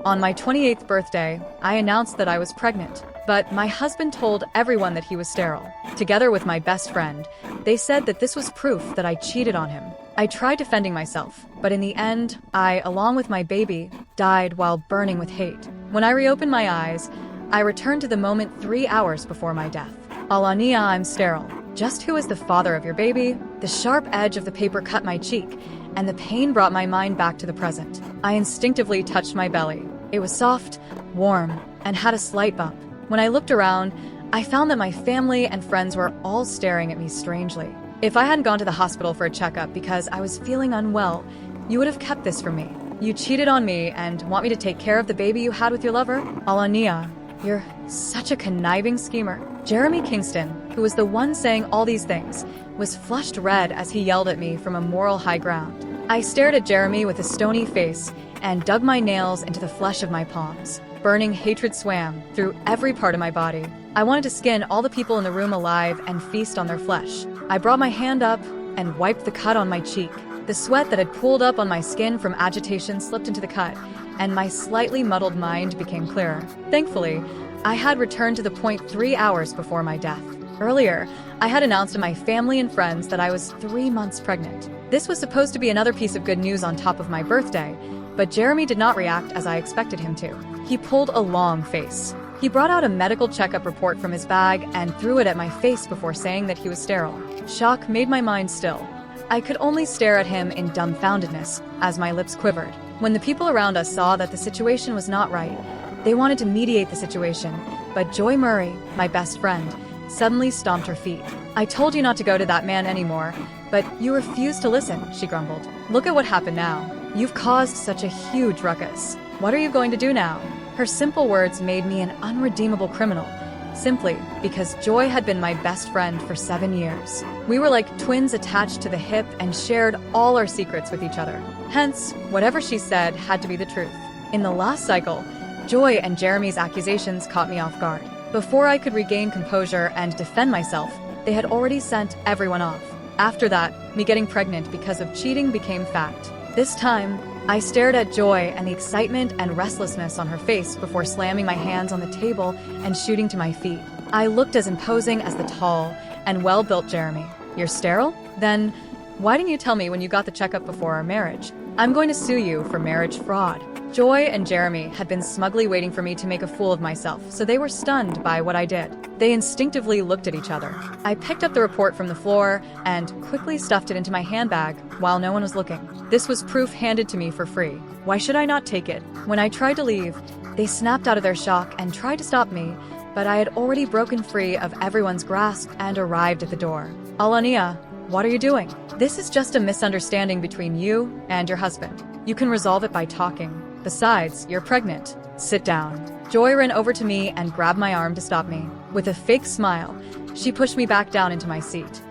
On my 28th birthday, I announced that I was pregnant, but my husband told everyone that he was sterile. Together with my best friend, they said that this was proof that I cheated on him. I tried defending myself, but in the end, I, along with my baby, died while burning with hate. When I reopened my eyes, I returned to the moment 3 hours before my death. Alania, I'm sterile. Just who is the father of your baby? The sharp edge of the paper cut my cheek, and the pain brought my mind back to the present. I instinctively touched my belly. It was soft, warm, and had a slight bump. When I looked around, I found that my family and friends were all staring at me strangely. If I hadn't gone to the hospital for a checkup because I was feeling unwell, you would have kept this from me. You cheated on me and want me to take care of the baby you had with your lover? Alania, you're such a conniving schemer. Jeremy Kingston, who was the one saying all these things, was flushed red as he yelled at me from a moral high ground. I stared at Jeremy with a stony face and dug my nails into the flesh of my palms. Burning hatred swam through every part of my body. I wanted to skin all the people in the room alive and feast on their flesh. I brought my hand up and wiped the cut on my cheek. The sweat that had pooled up on my skin from agitation slipped into the cut, and my slightly muddled mind became clearer. Thankfully, I had returned to the point 3 hours before my death. Earlier, I had announced to my family and friends that I was 3 months pregnant. This was supposed to be another piece of good news on top of my birthday, but Jeremy did not react as I expected him to. He pulled a long face. He brought out a medical checkup report from his bag and threw it at my face before saying that he was sterile. Shock made my mind still. I could only stare at him in dumbfoundedness as my lips quivered. When the people around us saw that the situation was not right, they wanted to mediate the situation, but Joy Murray, my best friend, suddenly stomped her feet. I told you not to go to that man anymore, but you refused to listen, she grumbled. Look at what happened now. You've caused such a huge ruckus. What are you going to do now? Her simple words made me an unredeemable criminal, simply because Joy had been my best friend for 7 years. We were like twins attached to the hip and shared all our secrets with each other. Hence, whatever she said had to be the truth. In the last cycle, Joy and Jeremy's accusations caught me off guard. Before I could regain composure and defend myself, they had already sent everyone off. After that, me getting pregnant because of cheating became fact. This time, I stared at Joy and the excitement and restlessness on her face before slamming my hands on the table and shooting to my feet. I looked as imposing as the tall and well-built Jeremy. You're sterile? Then, why didn't you tell me when you got the checkup before our marriage? I'm going to sue you for marriage fraud. Joy and Jeremy had been smugly waiting for me to make a fool of myself, so they were stunned by what I did. They instinctively looked at each other. I picked up the report from the floor and quickly stuffed it into my handbag while no one was looking. This was proof handed to me for free. Why should I not take it? When I tried to leave, they snapped out of their shock and tried to stop me, but I had already broken free of everyone's grasp and arrived at the door. Alania, what are you doing? This is just a misunderstanding between you and your husband. You can resolve it by talking. Besides, you're pregnant. Sit down. Joy ran over to me and grabbed my arm to stop me. With a fake smile, she pushed me back down into my seat.